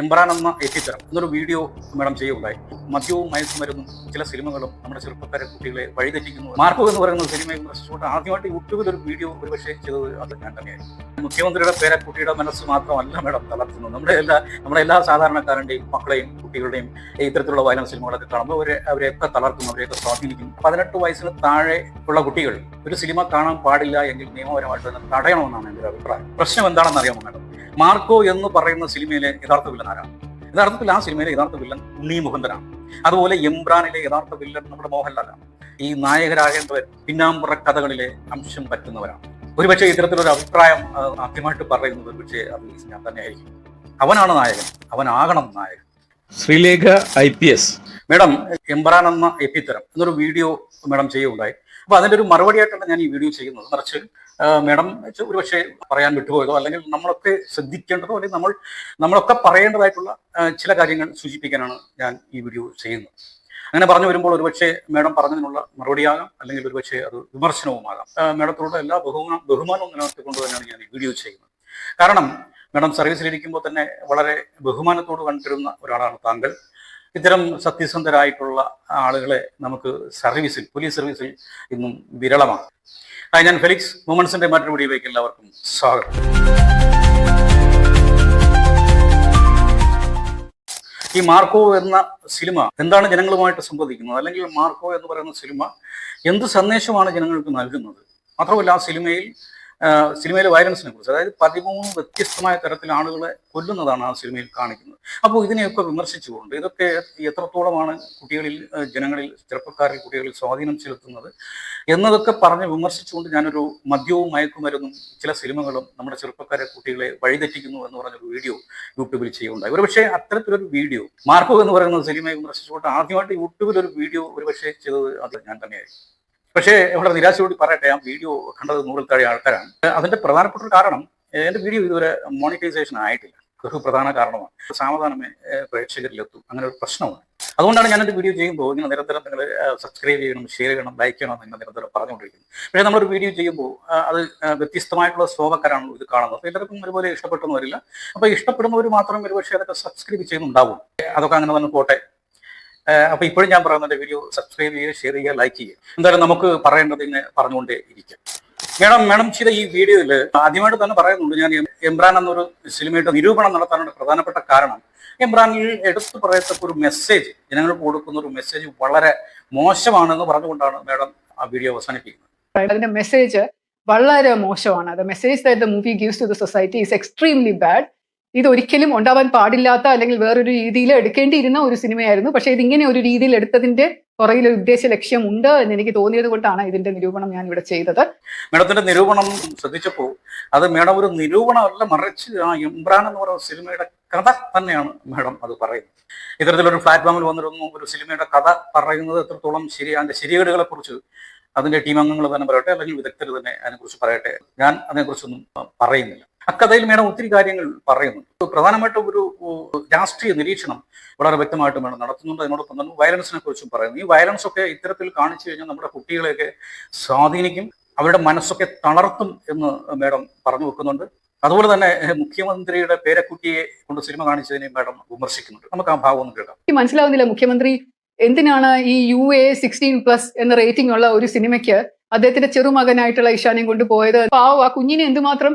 എംബ്രാൻ എന്ന എത്തിത്തരം എന്നൊരു video madam ചെയ്യുകയുണ്ടായി. മദ്യവും മയക്കുമരുന്നും ചില സിനിമകളും നമ്മുടെ ചെറുപ്പക്കാരെ കുട്ടികളെ വഴിതെറ്റിക്കുന്നു. മാർക്കോ എന്ന് പറയുന്ന സിനിമയെ വിമർശിച്ചുകൊണ്ട് ആദ്യമായിട്ട് യൂട്യൂബിൽ ഒരു വീഡിയോ ഒരുപക്ഷെ ചെയ്തത് അത് ഞാൻ തന്നെയായിരുന്നു. മുഖ്യമന്ത്രിയുടെ പേരക്കുട്ടിയുടെ മനസ്സ് മാത്രമല്ല മാഡം തളർത്തുന്നത്. നമ്മുടെ എല്ലാ സാധാരണക്കാരൻ്റെയും മക്കളെയും കുട്ടികളുടെയും ഇത്തരത്തിലുള്ള വയലൻസ് സിനിമകളൊക്കെ കാണുമ്പോൾ അവരെയൊക്കെ തളർത്തും, അവരെയൊക്കെ സ്വാധീനിക്കും. 18 വയസ്സിന് താഴെ ഉള്ള കുട്ടികൾ ഒരു സിനിമ കാണാൻ പാടില്ല എങ്കിൽ നിയമപരമായിട്ട് തന്നെ തടയണമെന്നാണ് എൻ്റെ ഒരു അഭിപ്രായം. പ്രശ്നം എന്താണെന്ന് അറിയാമോ മാഡം? മാർക്കോ എന്ന് പറയുന്ന സിനിമയിലെ യഥാർത്ഥ വില്ലൻ ആരാണ്? യഥാർത്ഥത്തിൽ ആ സിനിമയിലെ യഥാർത്ഥ വില്ലൻ ഉണ്ണി മുകുന്ദനാണ്. അതുപോലെ എംബ്രാനിലെ യഥാർത്ഥ വില്ലൻ നമ്മുടെ മോഹൻലാലാണ്. ഈ നായകരാകേണ്ടവർ പിന്നാമ്പുറ കഥകളിലെ അംശം പറ്റുന്നവരാണ്. ഒരുപക്ഷെ ഇത്തരത്തിലൊരു അഭിപ്രായം ആദ്യമായിട്ട് പറയുന്നത് ഒരുപക്ഷെ അത് ഞാൻ തന്നെയായിരിക്കും. അവനാണ് നായകൻ, അവനാകണം നായകൻ. ശ്രീലേഖ IPS മേഡം എംബ്രാൻ എന്ന എപ്പിത്തരം എന്നൊരു വീഡിയോ മേഡം ചെയ്യുകയുണ്ടായി. അപ്പൊ അതിന്റെ ഒരു മറുപടിയായിട്ടാണ് ഞാൻ ഈ വീഡിയോ ചെയ്യുന്നത്. മറിച്ച് മേഡം ഒരുപക്ഷെ പറയാൻ വിട്ടുപോയതോ അല്ലെങ്കിൽ നമ്മളൊക്കെ ശ്രദ്ധിക്കേണ്ടതോ അല്ലെങ്കിൽ നമ്മളൊക്കെ പറയേണ്ടതായിട്ടുള്ള ചില കാര്യങ്ങൾ സൂചിപ്പിക്കാനാണ് ഞാൻ ഈ വീഡിയോ ചെയ്യുന്നത്. അങ്ങനെ പറഞ്ഞു വരുമ്പോൾ ഒരുപക്ഷെ മേഡം പറഞ്ഞതിനുള്ള മറുപടിയാകാം, അല്ലെങ്കിൽ ഒരുപക്ഷെ അത് വിമർശനവുമാകാം. മേഡത്തോടുള്ള എല്ലാ ബഹുമാനവും നിലനിർത്തിക്കൊണ്ട് തന്നെയാണ് ഞാൻ ഈ വീഡിയോ ചെയ്യുന്നത്. കാരണം മേഡം സർവീസിലിരിക്കുമ്പോൾ തന്നെ വളരെ ബഹുമാനത്തോട് കണ്ടിരുന്ന ഒരാളാണ് താങ്കൾ. ഇത്തരം സത്യസന്ധരായിട്ടുള്ള ആളുകളെ നമുക്ക് പോലീസ് സർവീസിൽ ഇന്നും വിരളമാണ്. ഞാൻ ഫെലിക്സ് മൊമെന്റ്സിന്റെ മറ്റൊരു വീഡിയോയിലേക്ക് എല്ലാവർക്കും സ്വാഗതം. ഈ മാർക്കോ എന്ന സിനിമ എന്താണ് ജനങ്ങളുമായിട്ട് സംവദിക്കുന്നത്, അല്ലെങ്കിൽ മാർക്കോ എന്ന് പറയുന്ന സിനിമ എന്ത് സന്ദേശമാണ് ജനങ്ങൾക്ക് നൽകുന്നത്? മാത്രമല്ല ആ സിനിമയിലെ വയലൻസിനെ കുറിച്ച്, അതായത് 13 വ്യത്യസ്തമായ തരത്തിൽ ആളുകളെ കൊല്ലുന്നതാണ് ആ സിനിമയിൽ കാണിക്കുന്നത്. അപ്പോൾ ഇതിനെയൊക്കെ വിമർശിച്ചുകൊണ്ട് ഇതൊക്കെ എത്രത്തോളമാണ് ജനങ്ങളിൽ, ചെറുപ്പക്കാരിൽ, കുട്ടികളിൽ സ്വാധീനം ചെലുത്തുന്നത് എന്നതൊക്കെ പറഞ്ഞ് വിമർശിച്ചുകൊണ്ട് ഞാനൊരു മദ്യവും മയക്കുമരുന്നും ചില സിനിമകളും നമ്മുടെ ചെറുപ്പക്കാരെ കുട്ടികളെ വഴിതെറ്റിക്കുന്നു എന്ന് പറഞ്ഞൊരു വീഡിയോ യൂട്യൂബിൽ ചെയ്യുന്നുണ്ടായി. ഒരുപക്ഷെ അത്തരത്തിലൊരു വീഡിയോ മാർക്കോ എന്ന് പറയുന്ന സിനിമയെ വിമർശിച്ചുകൊണ്ട് ആദ്യമായിട്ട് യൂട്യൂബിൽ ഒരു വീഡിയോ ഒരുപക്ഷെ ചെയ്തത് അത് ഞാൻ തന്നെയായിരിക്കും. പക്ഷേ വളരെ നിരാശയോട് പറയട്ടെ, ആ വീഡിയോ കണ്ടത് 100-ൽ താഴെ ആൾക്കാരാണ്. അതിന്റെ പ്രധാനപ്പെട്ട ഒരു കാരണം, എൻ്റെ വീഡിയോ ഇതുവരെ മോണിറ്റൈസേഷൻ ആയിട്ടില്ല. ഒരു പ്രധാന കാരണമാണ്. സാവധാനമേ പ്രേക്ഷകരിലെത്തും, അങ്ങനെ ഒരു പ്രശ്നമാണ്. അതുകൊണ്ടാണ് ഞാനെൻ്റെ വീഡിയോ ചെയ്യുമ്പോൾ ഇങ്ങനെ നിരന്തരം നിങ്ങൾ സബ്സ്ക്രൈബ് ചെയ്യണം, ഷെയർ ചെയ്യണം, ലൈക്ക് ചെയ്യണം എന്ന് നിരന്തരം പറഞ്ഞുകൊണ്ടിരിക്കുന്നത്. പക്ഷേ നമ്മളൊരു വീഡിയോ ചെയ്യുമ്പോൾ അത് വ്യത്യസ്തമായിട്ടുള്ള സ്വഭാവക്കാരാണ് ഇത് കാണുന്നത്. എല്ലാവർക്കും ഒരുപോലെ ഇഷ്ടപ്പെട്ടെന്ന് വരില്ല. അപ്പോൾ ഇഷ്ടപ്പെടുന്നവർ മാത്രം ഒരുപക്ഷെ അതൊക്കെ സബ്സ്ക്രൈബ് ചെയ്യുന്നുണ്ടാവും. അതൊക്കെ അങ്ങനെ തന്നെ പോട്ടെ. അപ്പൊ ഇപ്പോഴും ഞാൻ പറയുന്നത് വീഡിയോ സബ്സ്ക്രൈബ് ചെയ്യുക, ഷെയർ ചെയ്യുക, ലൈക്ക് ചെയ്യുക. എന്തായാലും നമുക്ക് പറയേണ്ടത് ഇങ്ങനെ പറഞ്ഞുകൊണ്ടേ ഇരിക്കാം. മേഡം ചെയ്ത ഈ വീഡിയോയിൽ ആദ്യമായിട്ട് തന്നെ പറയുന്നുണ്ട്, ഞാൻ എംബ്രാൻ എന്നൊരു സിനിമയുടെ നിരൂപണം നടത്താനുള്ള പ്രധാനപ്പെട്ട കാരണം എംബ്രാനിൽ എടുത്തു പറയത്തക്ക ഒരു മെസ്സേജ്, ജനങ്ങൾക്ക് കൊടുക്കുന്ന ഒരു മെസ്സേജ് വളരെ മോശമാണെന്ന് പറഞ്ഞുകൊണ്ടാണ് മേഡം ആ വീഡിയോ അവസാനിപ്പിക്കുന്നത്. അതിന്റെ മെസ്സേജ് വളരെ മോശമാണ്. The message that the movie gives to the society is extremely bad. ഇത് ഒരിക്കലും ഉണ്ടാവാൻ പാടില്ലാത്ത, അല്ലെങ്കിൽ വേറൊരു രീതിയിൽ എടുക്കേണ്ടിയിരുന്ന ഒരു സിനിമയായിരുന്നു. പക്ഷേ ഇതിങ്ങനെ ഒരു രീതിയിൽ എടുത്തതിന്റെ പുറകിൽ ഒരു ഉദ്ദേശ ലക്ഷ്യം ഉണ്ട് എന്ന് എനിക്ക് തോന്നിയത് കൊണ്ടാണ് ഇതിന്റെ നിരൂപണം ഞാൻ ഇവിടെ ചെയ്തത്. മേഡത്തിന്റെ നിരൂപണം ശ്രദ്ധിച്ചപ്പോൾ അത് മേഡം ഒരു നിരൂപണമല്ല, മറിച്ച് ആ എംബ്രാൻ എന്ന് പറയുന്ന സിനിമയുടെ കഥ തന്നെയാണ് മേഡം അത് പറയുന്നത്. ഇത്തരത്തിലൊരു പ്ലാറ്റ്ഫോമിൽ വന്നിരുന്നു ഒരു സിനിമയുടെ കഥ പറയുന്നത് എത്രത്തോളം അതിന്റെ ശരികേടുകളെ കുറിച്ച് അതിന്റെ ടീം അംഗങ്ങൾ തന്നെ പറയട്ടെ, അല്ലെങ്കിൽ വിദഗ്ധർ തന്നെ അതിനെക്കുറിച്ച് പറയട്ടെ. ഞാൻ അതിനെക്കുറിച്ചൊന്നും പറയുന്നില്ല. അക്കഥയിൽ മേഡം ഒത്തിരി കാര്യങ്ങൾ പറയുന്നുണ്ട്. പ്രധാനമായിട്ടും ഒരു രാഷ്ട്രീയ നിരീക്ഷണം വളരെ വ്യക്തമായിട്ട് മേഡം നടത്തുന്നുണ്ട്. അതിനോടൊപ്പം തന്നെ വയലൻസിനെ കുറിച്ചും പറയുന്നു. ഈ വയലൻസ് ഒക്കെ ഇത്തരത്തിൽ കാണിച്ചു കഴിഞ്ഞാൽ നമ്മുടെ കുട്ടികളെയൊക്കെ സ്വാധീനിക്കും, അവരുടെ മനസ്സൊക്കെ തളർത്തും എന്ന് മേഡം പറഞ്ഞു വെക്കുന്നുണ്ട്. അതുപോലെ തന്നെ മുഖ്യമന്ത്രിയുടെ പേരക്കുട്ടിയെ കൊണ്ട് സിനിമ കാണിച്ചതിനെ മേഡം വിമർശിക്കുന്നുണ്ട്. നമുക്ക് ആ ഭാഗം ഒന്ന് കേൾക്കാം. മനസ്സിലാവുന്നില്ല, മുഖ്യമന്ത്രി എന്തിനാണ് ഈ UA 16+ എന്ന റേറ്റിംഗ് ഉള്ള ഒരു സിനിമയ്ക്ക് അദ്ദേഹത്തിന്റെ ചെറുമകനായിട്ടുള്ള ഇഷാനെയും കൊണ്ടുപോയത്? ആ കുഞ്ഞിനെ എന്തുമാത്രം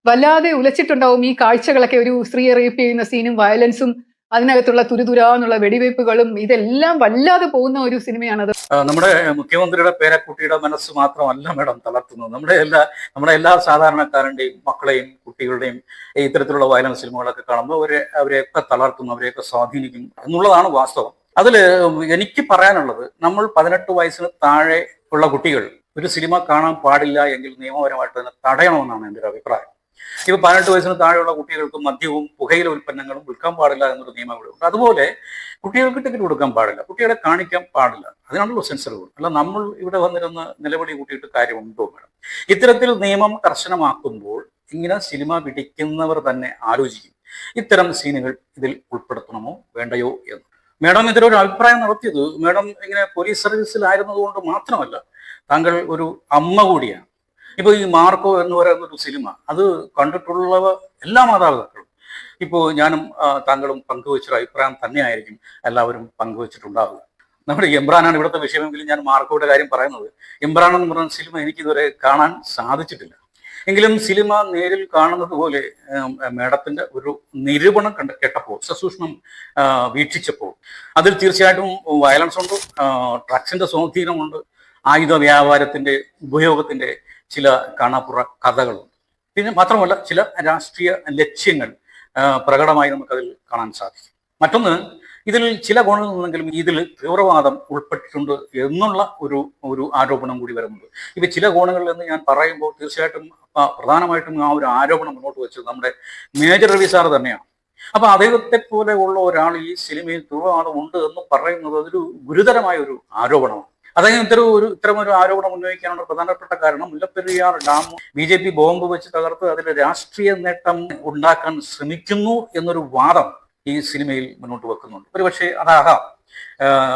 വല്ലാതെ ഉലച്ചിട്ടുണ്ടാവും ഈ കാഴ്ചകളൊക്കെ. ഒരു സ്ത്രീയെ റേപ്പ് ചെയ്യുന്ന സീനും വയലൻസും അതിനകത്തുള്ള തുരുതുരാന്നുള്ള വെടിവയ്പ്പുകളും ഇതെല്ലാം വല്ലാതെ പോകുന്ന ഒരു സിനിമയാണത്. നമ്മുടെ മുഖ്യമന്ത്രിയുടെ പേരക്കുട്ടിയുടെ മനസ്സ് മാത്രമല്ല മേഡം തളർത്തുന്നത്. നമ്മുടെ എല്ലാ സാധാരണക്കാരൻ്റെയും മക്കളെയും കുട്ടികളുടെയും ഇത്തരത്തിലുള്ള വയലൻസ് സിനിമകളൊക്കെ കാണുമ്പോൾ അവരെയൊക്കെ തളർത്തും, അവരെയൊക്കെ സ്വാധീനിക്കും എന്നുള്ളതാണ് വാസ്തവം. അതിൽ എനിക്ക് പറയാനുള്ളത്, നമ്മൾ 18 വയസ്സിന് താഴെ ഉള്ള കുട്ടികൾ ഒരു സിനിമ കാണാൻ പാടില്ല എങ്കിൽ നിയമപരമായിട്ട് തന്നെ തടയണമെന്നാണ് എൻ്റെ ഒരു അഭിപ്രായം. ഇപ്പൊ 18 വയസ്സിന് താഴെയുള്ള കുട്ടികൾക്ക് മദ്യവും പുകയില ഉൽപ്പന്നങ്ങളും വിൽക്കാൻ പാടില്ല എന്നൊരു നിയമം ഇവിടെ ഉണ്ട്. അതുപോലെ കുട്ടികൾക്ക് ടിക്കറ്റ് കൊടുക്കാൻ പാടില്ല, കുട്ടികളെ കാണിക്കാൻ പാടില്ല. അതിനാണല്ലോ സെൻസറുകൾ. അല്ല നമ്മൾ ഇവിടെ വന്നിരുന്ന് നിലവിളി കൂട്ടിയിട്ട് കാര്യമുണ്ടോ മേഡം? ഇത്തരത്തിൽ നിയമം കർശനമാക്കുമ്പോൾ ഇങ്ങനെ സിനിമ പിടിക്കുന്നവർ തന്നെ ആലോചിക്കും, ഇത്തരം സീനുകൾ ഇതിൽ ഉൾപ്പെടുത്തണമോ വേണ്ടയോ എന്ന്. മേഡം ഇതിലൊരു അഭിപ്രായം നടത്തിയത് മേഡം ഇങ്ങനെ പോലീസ് സർവീസിലായിരുന്നത് കൊണ്ട് മാത്രമല്ല, താങ്കൾ ഒരു അമ്മ കൂടിയാണ്. ഇപ്പൊ ഈ മാർക്കോ എന്ന് പറയുന്ന ഒരു സിനിമ അത് കണ്ടിട്ടുള്ളവ എല്ലാ മാതാപിതാക്കളും ഇപ്പോൾ ഞാനും താങ്കളും പങ്കുവച്ചൊരു അഭിപ്രായം തന്നെയായിരിക്കും എല്ലാവരും പങ്കുവച്ചിട്ടുണ്ടാവുക. നമ്മുടെ എംബ്രാനാണ് ഇവിടുത്തെ വിഷയമെങ്കിലും ഞാൻ മാർക്കോയുടെ കാര്യം പറയുന്നത്. എംബ്രാൻ എന്ന് പറയുന്ന സിനിമ എനിക്കിതുവരെ കാണാൻ സാധിച്ചിട്ടില്ല. എങ്കിലും സിനിമ നേരിൽ കാണുന്നത് പോലെ മേഡത്തിന്റെ ഒരു നിരൂപണം കേട്ടപ്പോൾ, സസൂക്ഷ്മം വീക്ഷിച്ചപ്പോൾ അതിൽ തീർച്ചയായിട്ടും വയലൻസ് ഉണ്ട്, ഡ്രഗ്സിന്റെ സ്വാധീനമുണ്ട്, ആയുധ വ്യാപാരത്തിന്റെ ഉപയോഗത്തിന്റെ ചില കാണാപ്പുറ കഥകളുണ്ട്. പിന്നെ മാത്രമല്ല ചില രാഷ്ട്രീയ ലക്ഷ്യങ്ങൾ പ്രകടമായി നമുക്കതിൽ കാണാൻ സാധിക്കും. മറ്റൊന്ന്, ഇതിൽ ചില കോണുകളിൽ നിന്നെങ്കിലും ഇതിൽ തീവ്രവാദം ഉൾപ്പെട്ടിട്ടുണ്ട് എന്നുള്ള ഒരു ആരോപണം കൂടി വരുന്നുണ്ട്. ഇവ ചില കോണുകളിൽ എന്ന് ഞാൻ പറയുമ്പോൾ തീർച്ചയായിട്ടും പ്രധാനമായിട്ടും ആ ഒരു ആരോപണം മുന്നോട്ട് വെച്ചത് നമ്മുടെ മേജർ രവി സാർ തന്നെയാണ്. അപ്പൊ അദ്ദേഹത്തെ പോലെ ഉള്ള ഒരാൾ ഈ സിനിമയിൽ തീവ്രവാദം ഉണ്ട് എന്ന് പറയുന്നത് അതൊരു ഗുരുതരമായ ഒരു ആരോപണമാണ്. അദ്ദേഹം ഇത്തരമൊരു ആരോപണം ഉന്നയിക്കാനുള്ള പ്രധാനപ്പെട്ട കാരണം മുല്ലപ്പെരിയാർ ഡാം BJP ബോംബ് വെച്ച് തകർത്ത് അതിൽ രാഷ്ട്രീയ നേട്ടം ഉണ്ടാക്കാൻ ശ്രമിക്കുന്നു എന്നൊരു വാദം ഈ സിനിമയിൽ മുന്നോട്ട് വെക്കുന്നുണ്ട്. ഒരുപക്ഷെ അതാകാം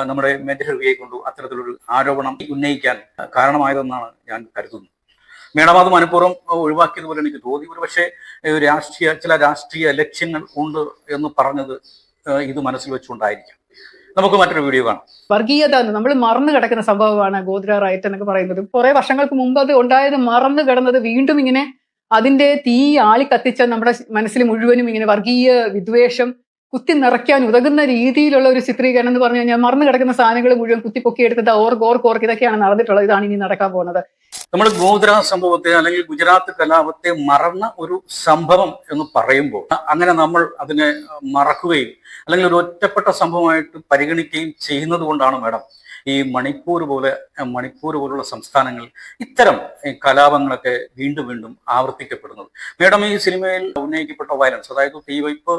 നമ്മുടെ മേജർ രവിയെ കൊണ്ട് അത്തരത്തിലൊരു ആരോപണം ഉന്നയിക്കാൻ കാരണമായതെന്നാണ് ഞാൻ കരുതുന്നത്. മേഡം അത് മനഃപൂർവ്വം ഒഴിവാക്കിയതുപോലെ എനിക്ക് തോന്നി. ഒരുപക്ഷെ ചില രാഷ്ട്രീയ ലക്ഷ്യങ്ങൾ ഉണ്ട് എന്ന് പറഞ്ഞത് ഇത് മനസ്സിൽ വെച്ചുകൊണ്ടായിരിക്കാം. നമുക്ക് മറ്റൊരു വീഡിയോ കാണാം. വർഗീയത നമ്മൾ മറന്നു കിടക്കുന്ന സംഭവമാണ് ഗോദ്ര റൈറ്റ് എന്നൊക്കെ പറയുന്നത്. കുറെ വർഷങ്ങൾക്ക് മുമ്പ് അത് ഉണ്ടായത് മറന്നു കിടന്നത് വീണ്ടും ഇങ്ങനെ അതിന്റെ തീ ആളി കത്തിച്ച നമ്മുടെ മനസ്സിൽ മുഴുവനും ഇങ്ങനെ വർഗീയ വിദ്വേഷം കുത്തി നിറയ്ക്കാൻ ഉതകുന്ന രീതിയിലുള്ള ഒരു ചിത്രീകരണം എന്ന് പറഞ്ഞു കഴിഞ്ഞാൽ മറന്നു കിടക്കുന്ന സാധനങ്ങൾ മുഴുവൻ കുത്തിപ്പൊക്കിയെടുത്തത് ഓർക്ക് ഇതൊക്കെയാണ് നടന്നിട്ടുള്ളത്. ഇതാണ് ഇനി നടക്കാൻ പോകുന്നത്. നമ്മൾ ഗോദ്ര സംഭവത്തെ അല്ലെങ്കിൽ ഗുജറാത്ത് കലാപത്തെ മറന്ന ഒരു സംഭവം എന്ന് പറയുമ്പോൾ അങ്ങനെ നമ്മൾ അതിനെ മറക്കുകയും അല്ലെങ്കിൽ ഒരു ഒറ്റപ്പെട്ട സംഭവമായിട്ട് പരിഗണിക്കുകയും ചെയ്യുന്നത് കൊണ്ടാണ് മേഡം ഈ മണിപ്പൂർ പോലുള്ള സംസ്ഥാനങ്ങൾ ഇത്തരം കലാപങ്ങളൊക്കെ വീണ്ടും വീണ്ടും ആവർത്തിക്കപ്പെടുന്നത്. മേഡം ഈ സിനിമയിൽ ഉന്നയിക്കപ്പെട്ട വയലൻസ്, അതായത് തീവയ്പ്,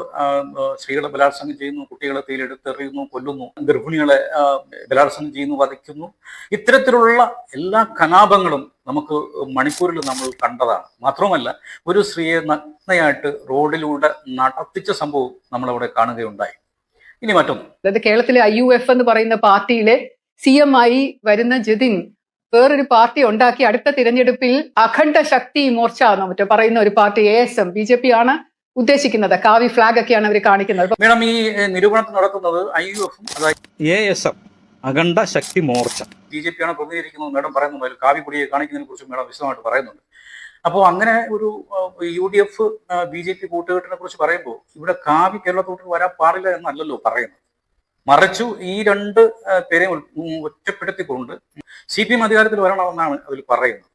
സ്ത്രീകളെ ബലാത്സംഗം ചെയ്യുന്നു, കുട്ടികളെ തീയിലെടുത്തെറിയുന്നു, കൊല്ലുന്നു, ഗർഭിണികളെ ബലാത്സംഗം ചെയ്യുന്നു, വധിക്കുന്നു, ഇത്തരത്തിലുള്ള എല്ലാ കലാപങ്ങളും നമുക്ക് മണിപ്പൂരിൽ നമ്മൾ കണ്ടതാണ്. മാത്രമല്ല ഒരു സ്ത്രീയെ നഗ്നയായിട്ട് റോഡിലൂടെ നടത്തിച്ച സംഭവം നമ്മളവിടെ കാണുകയുണ്ടായി. ഇനി മറ്റൊന്ന്, അതായത് കേരളത്തിലെ IUF എന്ന് പറയുന്ന പാർട്ടിയിലെ CM ആയി വരുന്ന ജതിൻ വേറൊരു പാർട്ടി ഉണ്ടാക്കി അടുത്ത തിരഞ്ഞെടുപ്പിൽ അഖണ്ഡ ശക്തി മോർച്ച എന്നോ മറ്റോ പറയുന്ന ഒരു പാർട്ടി ASM BJP ആണ് ഉദ്ദേശിക്കുന്നത്. കാവി ഫ്ലാഗ് ഒക്കെയാണ് അവർ കാണിക്കുന്നത്. മേഡം ഈ നിരൂപണത്തിൽ നടത്തുന്നത് IUF ASM അഖണ്ഡ ശക്തി മോർച്ച BJP ആണ് പ്രതിനിധീകരിക്കുന്നത്. മേഡം പറയുന്നത് കാവി കൊടിയെ കാണിക്കുന്നതിനെ കുറിച്ച് മേഡം വിശദമായിട്ട് പറയുന്നുണ്ട്. അപ്പോൾ അങ്ങനെ ഒരു UDF BJP കൂട്ടുകെട്ടിനെ കുറിച്ച് പറയുമ്പോൾ ഇവിടെ കാവി കേരളത്തോട്ട് വരാൻ പാടില്ല എന്നല്ലല്ലോ പറയുന്നത്. മറിച്ചു ഈ രണ്ട് പേരെയും ഒറ്റപ്പെടുത്തിക്കൊണ്ട് CPM അധികാരത്തിൽ വരണമെന്നാണ് അതിൽ പറയുന്നത്.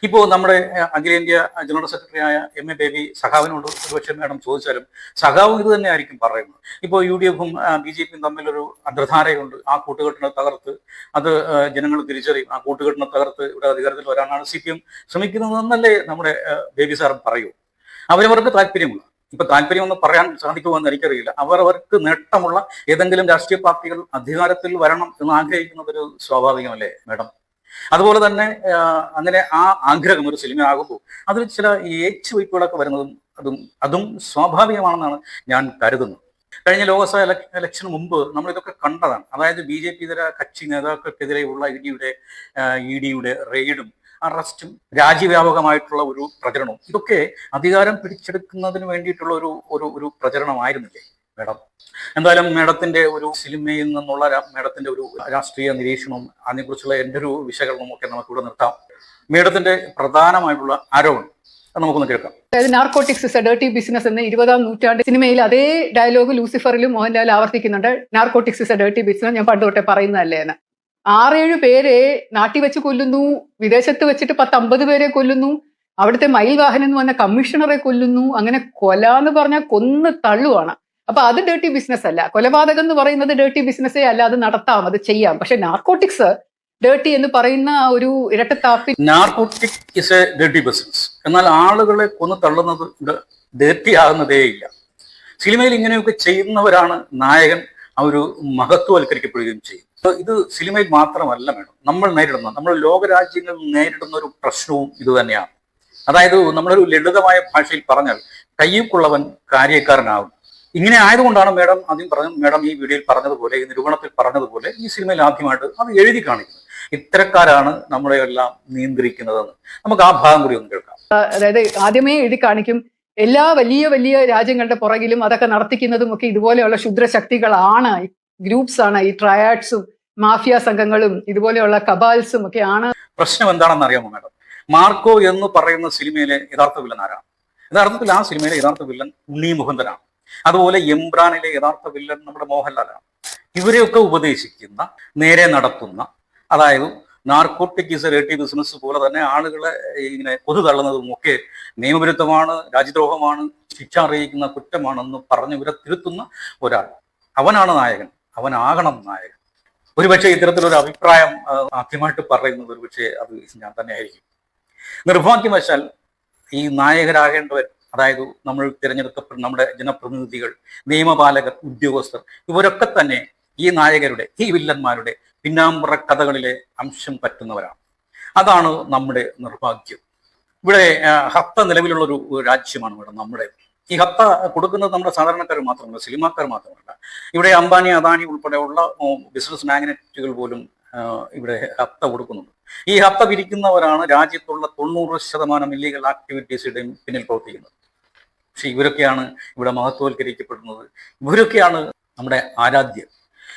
ഇപ്പോൾ നമ്മുടെ അഖിലേന്ത്യാ ജനറൽ സെക്രട്ടറി ആയ MA ബേബി സഖാവിനോട് ഒരുപക്ഷെ മേഡം ചോദിച്ചാലും സഖാവും ഇത് തന്നെ ആയിരിക്കും പറയുന്നത്. ഇപ്പോൾ UDF-ഉം BJP-യും തമ്മിലൊരു അന്തർധാരയുണ്ട്. ആ കൂട്ടുകെട്ടിനെ തകർത്ത് അത് ജനങ്ങൾ തിരിച്ചറിയും. ആ കൂട്ടുകെട്ടിനെ തകർത്ത് ഇവിടെ അധികാരത്തിൽ വരാനാണ് CPM ശ്രമിക്കുന്നതെന്നല്ലേ നമ്മുടെ ബേബി സാറും പറയൂ. അവരവർക്ക് താല്പര്യമുള്ള, ഇപ്പൊ താല്പര്യമൊന്നും പറയാൻ സാധിക്കുമെന്ന് എനിക്കറിയില്ല, അവരവർക്ക് നേട്ടമുള്ള ഏതെങ്കിലും രാഷ്ട്രീയ പാർട്ടികൾ അധികാരത്തിൽ വരണം എന്ന് ആഗ്രഹിക്കുന്നതൊരു സ്വാഭാവികമല്ലേ മേഡം? അതുപോലെ തന്നെ അങ്ങനെ ആ ആഗ്രഹം ഒരു സിനിമ ആകുമ്പോൾ അതിൽ ചില ഏച്ചുവയ്പ്പുകളൊക്കെ വരുന്നതും അതും സ്വാഭാവികമാണെന്നാണ് ഞാൻ കരുതുന്നത്. കഴിഞ്ഞ ലോക്സഭ ഇലക്ഷന് മുമ്പ് നമ്മൾ ഇതൊക്കെ കണ്ടതാണ്. അതായത് BJP ഇതര കക്ഷി നേതാക്കൾക്കെതിരെയുള്ള EDയുടെ റെയ്ഡും അറസ്റ്റും രാജ്യവ്യാപകമായിട്ടുള്ള ഒരു പ്രചരണവും ഇതൊക്കെ അധികാരം പിടിച്ചെടുക്കുന്നതിന് വേണ്ടിയിട്ടുള്ള ഒരു പ്രചരണമായിരുന്നില്ലേ മേഡം? എന്തായാലും മേഡത്തിന്റെ ഒരു സിനിമയിൽ നിന്നുള്ള മേഡത്തിന്റെ ഒരു രാഷ്ട്രീയ നിരീക്ഷണവും അതിനെക്കുറിച്ചുള്ള എൻ്റെ ഒരു വിശകലനവും ഒക്കെ നമുക്കിവിടെ നിർത്താം. മേഡത്തിന്റെ പ്രധാനമായിട്ടുള്ള ആരോപണം നമുക്കൊന്ന് കേൾക്കാം. അതായത് narcotics is a dirty business എന്ന് 20-ാം നൂറ്റാണ്ട് സിനിമയിൽ അതേ ഡയലോഗ് ലൂസിഫറിലും മോഹൻലാൽ ആവർത്തിക്കുന്നുണ്ട്. Narcotics is a dirty business ഞാൻ പണ്ട് തൊട്ടേ പറയുന്നതല്ലേ എന്ന്. 6-7 പേരെ നാട്ടിൽ വെച്ച് കൊല്ലുന്നു, വിദേശത്ത് വെച്ചിട്ട് 10-50 പേരെ കൊല്ലുന്നു, അവിടുത്തെ മയിൽ വാഹനം എന്ന് പറഞ്ഞ കമ്മീഷണറെ കൊല്ലുന്നു. അങ്ങനെ കൊല എന്ന് പറഞ്ഞാൽ കൊന്ന് തള്ളുവാണ്. അപ്പൊ അത് ഡേർട്ടി ബിസിനസ് അല്ല. കൊലപാതകം എന്ന് പറയുന്നത് ഡേർട്ടി ബിസിനസ്സേ അല്ല. അത് നടത്താം, അത് ചെയ്യാം. പക്ഷെ നാർക്കോട്ടിക്സ് ഡേർട്ടി എന്ന് പറയുന്ന ഒരു ഇരട്ടത്താപ്പിൽ narcotic is a dirty business. എന്നാൽ ആളുകളെ കൊന്നു തള്ളുന്നത് ഡേർട്ടി ആകുന്നതേ ഇല്ല. സിനിമയിൽ ഇങ്ങനെയൊക്കെ ചെയ്യുന്നവരാണ് നായകൻ, അവർ മഹത്വവൽക്കരിക്കപ്പെടുകയും ചെയ്യും. ഇത് സിനിമയിൽ മാത്രമല്ല മേഡം, നമ്മൾ ലോകരാജ്യങ്ങൾ നേരിടുന്ന ഒരു പ്രശ്നവും ഇത് തന്നെയാണ്. അതായത് നമ്മളൊരു ലളിതമായ ഭാഷയിൽ പറഞ്ഞാൽ കയ്യൂക്കുള്ളവൻ കാര്യക്കാരനാകും. ഇങ്ങനെ ആയതുകൊണ്ടാണ് മേഡം മേഡം ഈ വീഡിയോയിൽ പറഞ്ഞതുപോലെ, ഈ നിരൂപണത്തിൽ പറഞ്ഞതുപോലെ ഈ സിനിമയിൽ ആദ്യമായിട്ട് അത് എഴുതി കാണിക്കുന്നത്. ഇത്തരക്കാരാണ് നമ്മളെ എല്ലാം നിയന്ത്രിക്കുന്നതെന്ന്. നമുക്ക് ആ ഭാഗം കൂടി ഒന്ന് കേൾക്കാം. അതായത് ആദ്യമേ എഴുതി കാണിക്കും എല്ലാ വലിയ വലിയ രാജ്യങ്ങളുടെ പുറകിലും അതൊക്കെ നടത്തിക്കുന്നതും ഒക്കെ ഇതുപോലെയുള്ള ക്ഷുദ്രശക്തികളാണ്, ഗ്രൂപ്പ്സ് ആണ്, ഈ ട്രയാഡ്സും മാഫിയ സംഘങ്ങളും ഇതുപോലെയുള്ള കബാൽസും ഒക്കെയാണ്. പ്രശ്നം എന്താണെന്ന് അറിയാമോ മാഡം? മാർക്കോ എന്ന് പറയുന്ന സിനിമയിലെ യഥാർത്ഥ വില്ലൻ ആരാണ്? യഥാർത്ഥത്തിൽ ആ സിനിമയിലെ യഥാർത്ഥ വില്ലൻ ഉണ്ണി മുകുന്ദനാണ്. അതുപോലെ എംബ്രാനിലെ യഥാർത്ഥ വില്ലൻ നമ്മുടെ മോഹൻലാലാണ്. ഇവരെയൊക്കെ ഉപദേശിക്കുന്ന, നേരെ നടത്തുന്ന, അതായത് narcotic is a dirty business പോലെ തന്നെ ആളുകളെ ഇങ്ങനെ കൊതു തള്ളുന്നതും ഒക്കെ നിയമവിരുദ്ധമാണ്, രാജ്യദ്രോഹമാണ്, ശിക്ഷ അറിയിക്കുന്ന കുറ്റമാണെന്ന് പറഞ്ഞ് ഇവരെ തിരുത്തുന്ന ഒരാൾ, അവനാണ് നായകൻ, അവനാകണം നായകൻ. ഒരുപക്ഷെ ഇത്തരത്തിലൊരു അഭിപ്രായം ആദ്യമായിട്ട് പറയുന്നത് ഒരുപക്ഷെ അത് ഞാൻ തന്നെ ആയിരിക്കും. നിർഭാഗ്യവശാൽ ഈ നായകരാകേണ്ടവർ, അതായത് നമ്മൾ തിരഞ്ഞെടുക്കപ്പെടുന്ന നമ്മുടെ ജനപ്രതിനിധികൾ, നിയമപാലകർ, ഉദ്യോഗസ്ഥർ, ഇവരൊക്കെ തന്നെ ഈ നായകരുടെ, ഈ വില്ലന്മാരുടെ പിന്നാമ്പുറ കഥകളിലെ അംശം പറ്റുന്നവരാണ്. അതാണ് നമ്മുടെ നിർഭാഗ്യം. ഇവിടെ ഹത്ത നിലവിലുള്ള ഒരു രാജ്യമാണ് ഇവിടെ നമ്മുടെ. ഈ ഹത്ത കൊടുക്കുന്നത് നമ്മുടെ സാധാരണക്കാർ മാത്രമല്ല, സിനിമാക്കാർ മാത്രമല്ല. ഇവിടെ അംബാനി, അദാനി ഉൾപ്പെടെയുള്ള ബിസിനസ് മാഗ്നറ്റുകൾ പോലും ഇവിടെ ഹത്ത കൊടുക്കുന്നുണ്ട്. ഈ ഹത്ത പിരിക്കുന്നവരാണ് രാജ്യത്തുള്ള 90% ഇല്ലീഗൽ ആക്ടിവിറ്റീസിന്റെയും പിന്നിൽ പ്രവർത്തിക്കുന്നത്. പക്ഷെ ഇവരൊക്കെയാണ് ഇവിടെ മഹത്വവൽക്കരിക്കപ്പെടുന്നത്. ഇവരൊക്കെയാണ് നമ്മുടെ ആരാധ്യം.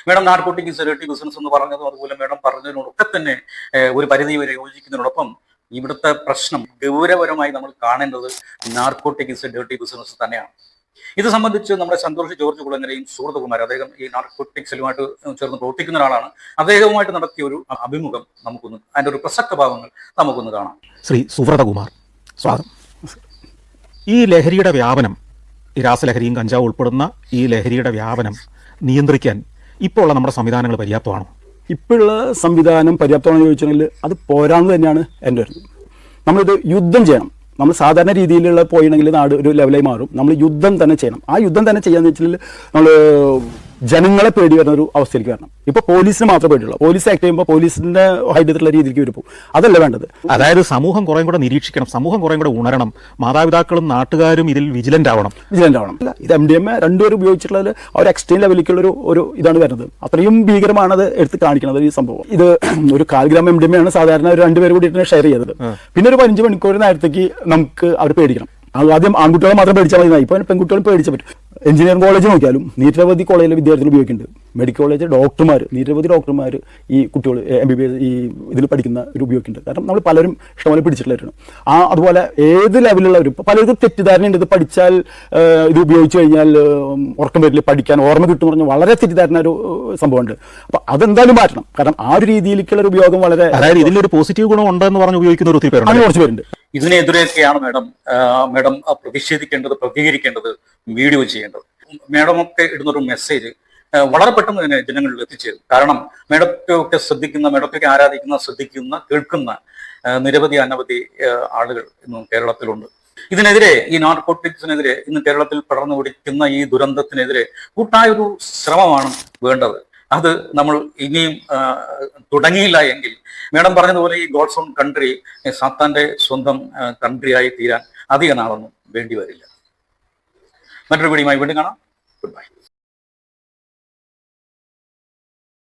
Madam narcotic is a dirty business എന്ന് പറഞ്ഞതും അതുപോലെ മേഡം പറഞ്ഞതിനോടൊക്കെ തന്നെ ഒരു പരിധി വരെ യോജിക്കുന്നതിനോടൊപ്പം ഇവിടുത്തെ പ്രശ്നം ഗൗരവപരമായി നമ്മൾ കാണേണ്ടത് narcotic is a dirty business തന്നെയാണ്. ഇത് സംബന്ധിച്ച് നമ്മുടെ സന്തോഷ് ജോർജ് കുളങ്ങരയും സുഹൃത്തുക്കുമാർ, അദ്ദേഹം ഈ നാർക്കോട്ടിക്സിലുമായിട്ട് ചേർന്ന് പ്രവർത്തിക്കുന്ന ഒരാളാണ്, അദ്ദേഹവുമായിട്ട് നടത്തിയ ഒരു അഭിമുഖം നമുക്കൊന്ന്, അതിൻ്റെ ഒരു പ്രസക്ത ഭാഗങ്ങൾ നമുക്കൊന്ന് കാണാം. ശ്രീ സുബ്രതകുമാർ, സ്വാഗതം. ഈ ലഹരിയുടെ വ്യാപനം, ഈ രാസലഹരിയും കഞ്ചാവും ഉൾപ്പെടുന്ന ഈ ലഹരിയുടെ വ്യാപനം നിയന്ത്രിക്കാൻ ഇപ്പോൾ ഉള്ള നമ്മുടെ സംവിധാനങ്ങൾ പര്യാപ്തമാണോ? ഇപ്പോഴുള്ള സംവിധാനം പര്യാപ്തമാണെന്ന് ചോദിച്ചിട്ടുണ്ടെങ്കിൽ അത് പോരാന്ന് തന്നെയാണ് എൻ്റെ ഒരു. നമ്മളിത് യുദ്ധം ചെയ്യണം. നമ്മൾ സാധാരണ രീതിയിലുള്ള പോയിട്ടുണ്ടെങ്കിൽ നാട് ഒരു ലെവലായി മാറും. നമ്മൾ യുദ്ധം തന്നെ ചെയ്യണം. ആ യുദ്ധം തന്നെ ചെയ്യാന്ന് വെച്ചിട്ടുണ്ടെങ്കിൽ നമ്മൾ ജനങ്ങളെ പേടി വരുന്ന ഒരു അവസ്ഥയിലേക്ക് വരണം. ഇപ്പോൾ പോലീസിന് മാത്രമേ പേടിയുള്ളൂ. പോലീസ് ആക്ട് ചെയ്യുമ്പോൾ പോലീസിന്റെ ഹൈഡ് ചെയ്തിട്ടുള്ള രീതിയിലേക്ക് വരും. അതല്ല വേണ്ടത്. അതായത് സമൂഹം കുറേ കൂടെ നിരീക്ഷിക്കണം, സമൂഹം കുറേ കൂടെ ഉണരണം, മാതാപിതാക്കളും നാട്ടുകാരും ഇതിൽ വിജിലന്റ് ആവണം. ഇത് MDMA രണ്ടുപേരും ഉപയോഗിച്ചിട്ടുള്ളത് ആ ഒരു എക്സ്ട്രീം ലെവലിലേക്കുള്ള ഒരു ഇതാണ് വരുന്നത്. അത്രയും ഭീകരമാണ് അത് എടുത്ത് കാണിക്കുന്നത് ഈ സംഭവം. ഇത് ഒരു 1/4 ഗ്രാം MDMA ആണ് സാധാരണ ഒരു 2 പേര് കൂടിയിട്ട് ഷെയർ ചെയ്തത്. പിന്നെ ഒരു 15 മണിക്കൂർ നേരത്തേക്ക് നമുക്ക് അവർ പേടിക്കണം. ആദ്യം ആൺകുട്ടികളെ മാത്രം പേടിച്ചാൽ മതി. ഇപ്പോൾ പെൺകുട്ടികളും പേടിച്ചാൽ പറ്റും. എഞ്ചിനീയറിംഗ് കോളേജ് നോക്കിയാലും നിരവധി കോളേജിലെ വിദ്യാർത്ഥികൾ ഉപയോഗിക്കുന്നുണ്ട്. മെഡിക്കൽ കോളേജ് ഡോക്ടർമാർ, നിരവധി ഡോക്ടർമാർ ഈ കുട്ടികൾ MBBS ഈ ഇതിൽ പഠിക്കുന്ന ഒരു ഉപയോഗിക്കുന്നുണ്ട്. കാരണം നമ്മൾ പലരും ഇഷ്ടംപോലെ പിടിച്ചിട്ടുള്ളവരാണ്. അതുപോലെ ഏത് ലെവലുള്ളവരും പലർക്കും തെറ്റിദ്ധാരണയുണ്ട്. ഇത് പഠിച്ചാൽ ഇത് ഉപയോഗിച്ച് കഴിഞ്ഞാൽ ഉറക്കം വരില്ല, പഠിക്കാൻ ഓർമ്മ കിട്ടും പറഞ്ഞാൽ വളരെ തെറ്റിദ്ധാരണ ഒരു സംഭവമുണ്ട്. അപ്പോൾ അതെന്തായാലും മാറ്റണം. കാരണം ആ ഒരു രീതിയിലേക്കുള്ള ഒരു ഉപയോഗം വളരെ, അതായത് ഇതിലൊരു പോസിറ്റീവ് ഗുണം ഉണ്ടെന്ന് പറഞ്ഞ് ഉപയോഗിക്കുന്ന ഒത്തിരി പേരുണ്ട്. അങ്ങനെ കുറച്ച് പേരുണ്ട്. ഇതിനെതിരെയൊക്കെയാണ് മേഡം പ്രതിഷേധിക്കേണ്ടത്, പ്രതികരിക്കേണ്ടത്, വീഡിയോ ചെയ്യേണ്ടത്. മേഡമൊക്കെ ഇടുന്നൊരു മെസ്സേജ് വളരെ പെട്ടെന്ന് തന്നെ ജനങ്ങളിൽ എത്തിച്ചേരും. കാരണം മേഡത്തെയൊക്കെ ശ്രദ്ധിക്കുന്ന, മേഡത്തെയൊക്കെ ആരാധിക്കുന്ന, ശ്രദ്ധിക്കുന്ന, കേൾക്കുന്ന നിരവധി അനവധി ആളുകൾ ഇന്നും കേരളത്തിലുണ്ട്. ഇതിനെതിരെ, ഈ നാർക്കോട്ടിക്സിനെതിരെ, ഇന്ന് കേരളത്തിൽ പടർന്നു പിടിക്കുന്ന ഈ ദുരന്തത്തിനെതിരെ കൂട്ടായൊരു ശ്രമമാണ് വേണ്ടത്. അത് നമ്മൾ ഇനിയും തുടങ്ങിയില്ല എങ്കിൽ മേഡം പറഞ്ഞതുപോലെ ഈ ഗോഡ്സ് ഓൺ കൺട്രി സാത്താന്റെ സ്വന്തം കൺട്രിയായി തീരാൻ അധിക നാളൊന്നും വേണ്ടി വരില്ല. മറ്റൊരു വീഡിയോയുമായി വീണ്ടും കാണാം. Good bye.